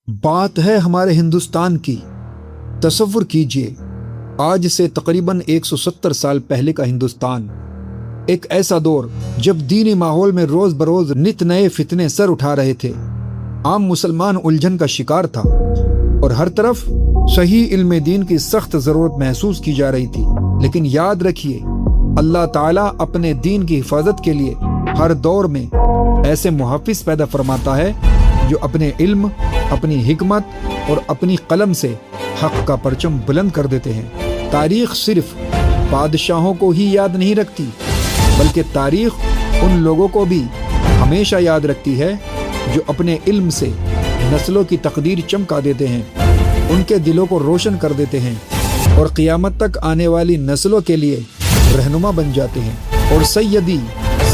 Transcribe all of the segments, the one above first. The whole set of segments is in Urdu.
بات ہے ہمارے ہندوستان کی۔ تصور کیجئے، آج سے تقریباً 170 سال پہلے کا ہندوستان، ایک ایسا دور جب دینی ماحول میں روز بروز نت نئے فتنے سر اٹھا رہے تھے۔ عام مسلمان الجھن کا شکار تھا اور ہر طرف صحیح علم دین کی سخت ضرورت محسوس کی جا رہی تھی۔ لیکن یاد رکھیے، اللہ تعالیٰ اپنے دین کی حفاظت کے لیے ہر دور میں ایسے محافظ پیدا فرماتا ہے جو اپنے علم، اپنی حکمت اور اپنی قلم سے حق کا پرچم بلند کر دیتے ہیں۔ تاریخ صرف بادشاہوں کو ہی یاد نہیں رکھتی، بلکہ تاریخ ان لوگوں کو بھی ہمیشہ یاد رکھتی ہے جو اپنے علم سے نسلوں کی تقدیر چمکا دیتے ہیں، ان کے دلوں کو روشن کر دیتے ہیں اور قیامت تک آنے والی نسلوں کے لیے رہنما بن جاتے ہیں۔ اور سیدی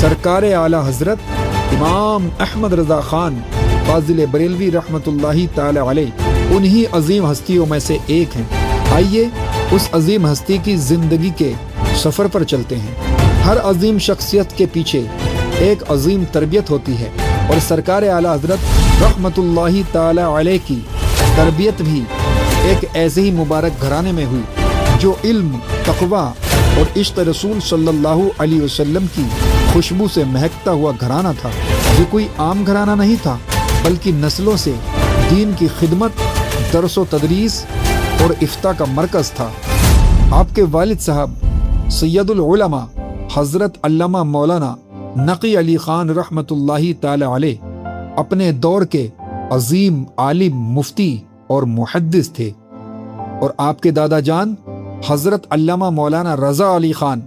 سرکار اعلیٰ حضرت امام احمد رضا خان فاضل بریلوی رحمۃ اللہ تعالی علیہ انہی عظیم ہستیوں میں سے ایک ہیں۔ آئیے اس عظیم ہستی کی زندگی کے سفر پر چلتے ہیں۔ ہر عظیم شخصیت کے پیچھے ایک عظیم تربیت ہوتی ہے، اور سرکار اعلیٰ حضرت رحمۃ اللہ تعالی علیہ کی تربیت بھی ایک ایسے ہی مبارک گھرانے میں ہوئی جو علم، تقویٰ اور عشق رسول صلی اللہ علیہ وسلم کی خوشبو سے مہکتا ہوا گھرانہ تھا۔ یہ کوئی عام گھرانہ نہیں تھا، بلکہ نسلوں سے دین کی خدمت، درس و تدریس اور افتاء کا مرکز تھا۔ آپ کے والد صاحب سید العلماء حضرت علامہ مولانا نقی علی خان رحمۃ اللہ تعالی علیہ اپنے دور کے عظیم عالم، مفتی اور محدث تھے، اور آپ کے دادا جان حضرت علامہ مولانا رضا علی خان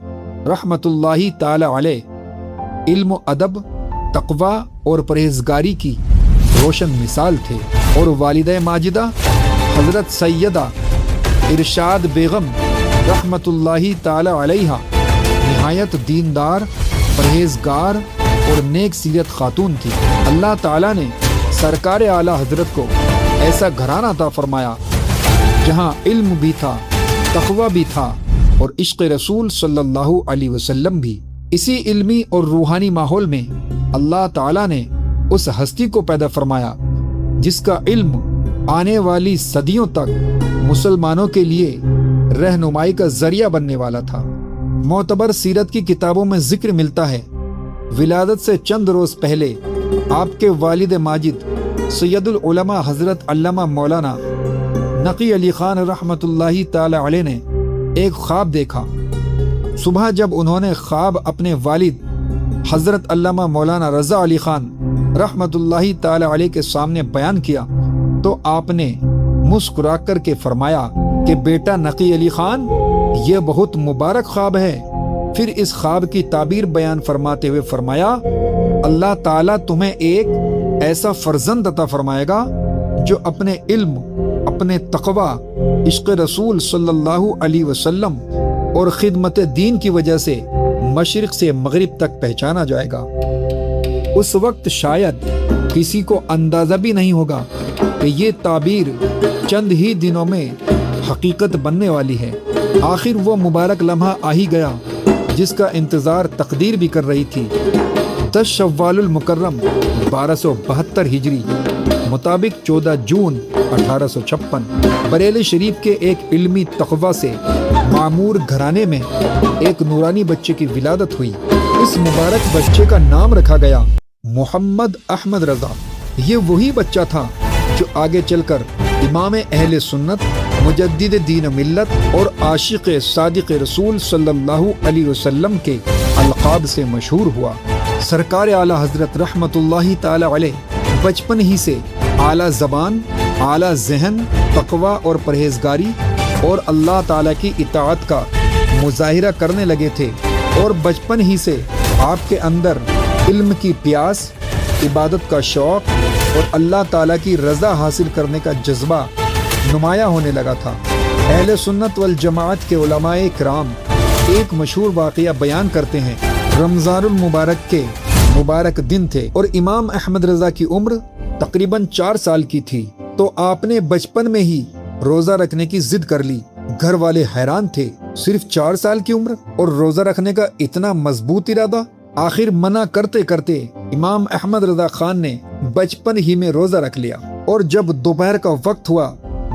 رحمۃ اللہ تعالی علیہ علم و ادب، تقویٰ اور پرہیزگاری کی روشن مثال تھے، اور والدہ ماجدہ حضرت سیدہ ارشاد بیگم رحمۃ اللہ تعالی علیہ نہایت دیندار، پرہیزگار اور نیک سیرت خاتون تھی۔ اللہ تعالیٰ نے سرکار اعلیٰ حضرت کو ایسا گھرانہ عطا فرمایا جہاں علم بھی تھا، تقویٰ بھی تھا اور عشق رسول صلی اللہ علیہ وسلم بھی۔ اسی علمی اور روحانی ماحول میں اللہ تعالیٰ نے اس ہستی کو پیدا فرمایا جس کا علم آنے والی صدیوں تک مسلمانوں کے لیے رہنمائی کا ذریعہ بننے والا تھا۔ معتبر سیرت کی کتابوں میں ذکر ملتا ہے، ولادت سے چند روز پہلے آپ کے والد ماجد سید العلماء حضرت علامہ مولانا نقی علی خان رحمۃ اللہ تعالی علیہ نے ایک خواب دیکھا۔ صبح جب انہوں نے خواب اپنے والد حضرت علامہ مولانا رضا علی خان رحمۃ اللہ تعالی علیہ کے سامنے بیان کیا تو آپ نے مسکرا کر کے فرمایا کہ بیٹا نقی علی خان، یہ بہت مبارک خواب ہے۔ پھر اس خواب کی تعبیر بیان فرماتے ہوئے فرمایا، اللہ تعالیٰ تمہیں ایک ایسا فرزند عطا فرمائے گا جو اپنے علم، اپنے تقویٰ، عشق رسول صلی اللہ علیہ وسلم اور خدمت دین کی وجہ سے مشرق سے مغرب تک پہچانا جائے گا۔ اس وقت شاید کسی کو اندازہ بھی نہیں ہوگا کہ یہ تعبیر چند ہی دنوں میں حقیقت بننے والی ہے۔ آخر وہ مبارک لمحہ آ ہی گیا جس کا انتظار تقدیر بھی کر رہی تھی۔ 10 شوال المکرم 1272 ہجری مطابق 14 جون 1856 بریلی شریف کے ایک علمی تقویٰ سے معمور گھرانے میں ایک نورانی بچے کی ولادت ہوئی۔ اس مبارک بچے کا نام رکھا گیا محمد احمد رضا۔ یہ وہی بچہ تھا جو آگے چل کر امام اہل سنت، مجدد دین ملت اور عاشق صادق رسول صلی اللہ علیہ وسلم کے القاب سے مشہور ہوا۔ سرکار اعلیٰ حضرت رحمۃ اللہ تعالی علیہ بچپن ہی سے اعلیٰ زبان، اعلیٰ ذہن، تقویٰ اور پرہیزگاری اور اللہ تعالیٰ کی اطاعت کا مظاہرہ کرنے لگے تھے، اور بچپن ہی سے آپ کے اندر علم کی پیاس، عبادت کا شوق اور اللہ تعالیٰ کی رضا حاصل کرنے کا جذبہ نمایاں ہونے لگا تھا۔ اہل سنت والجماعت کے علماء کرام ایک مشہور واقعہ بیان کرتے ہیں۔ رمضان المبارک کے مبارک دن تھے اور امام احمد رضا کی عمر تقریباً 4 سال کی تھی، تو آپ نے بچپن میں ہی روزہ رکھنے کی ضد کر لی۔ گھر والے حیران تھے، صرف 4 سال کی عمر اور روزہ رکھنے کا اتنا مضبوط ارادہ۔ آخر منع کرتے کرتے امام احمد رضا خان نے بچپن ہی میں روزہ رکھ لیا۔ اور جب دوپہر کا وقت ہوا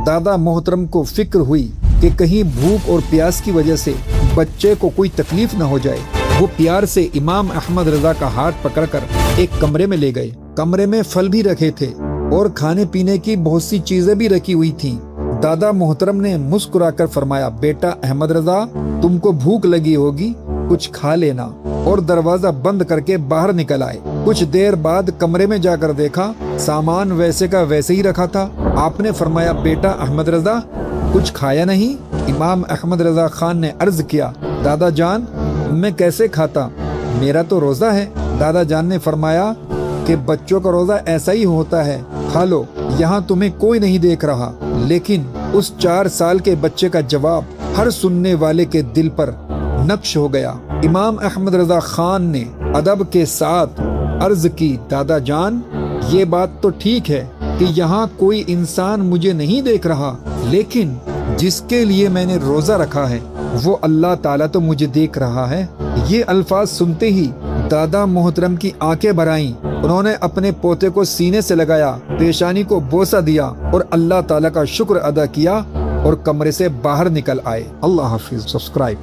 دادا محترم کو فکر ہوئی کہ کہیں بھوک اور پیاس کی وجہ سے بچے کو کوئی تکلیف نہ ہو جائے۔ وہ پیار سے امام احمد رضا کا ہاتھ پکڑ کر ایک کمرے میں لے گئے۔ کمرے میں پھل بھی رکھے تھے اور کھانے پینے کی بہت سی چیزیں بھی رکھی ہوئی تھیں۔ دادا محترم نے مسکرا کر فرمایا، بیٹا احمد رضا، تم کو بھوک لگی ہوگی، کچھ کھا لینا، اور دروازہ بند کر کے باہر نکل آئے۔ کچھ دیر بعد کمرے میں جا کر دیکھا سامان ویسے کا ویسے ہی رکھا تھا۔ آپ نے فرمایا، بیٹا احمد رضا، کچھ کھایا نہیں؟ امام احمد رضا خان نے عرض کیا، دادا جان میں کیسے کھاتا، میرا تو روزہ ہے۔ دادا جان نے فرمایا کہ بچوں کا روزہ ایسا ہی ہوتا ہے، کھا لو، یہاں تمہیں کوئی نہیں دیکھ رہا۔ لیکن اس 4 سال کے بچے کا جواب ہر سننے والے کے دل پر نقش ہو گیا۔ امام احمد رضا خان نے ادب کے ساتھ عرض کی، دادا جان یہ بات تو ٹھیک ہے کہ یہاں کوئی انسان مجھے نہیں دیکھ رہا، لیکن جس کے لیے میں نے روزہ رکھا ہے وہ اللہ تعالیٰ تو مجھے دیکھ رہا ہے۔ یہ الفاظ سنتے ہی دادا محترم کی آنکھیں بھر آئیں۔ انہوں نے اپنے پوتے کو سینے سے لگایا، پیشانی کو بوسہ دیا اور اللہ تعالیٰ کا شکر ادا کیا اور کمرے سے باہر نکل آئے۔ اللہ حافظ۔ سبسکرائب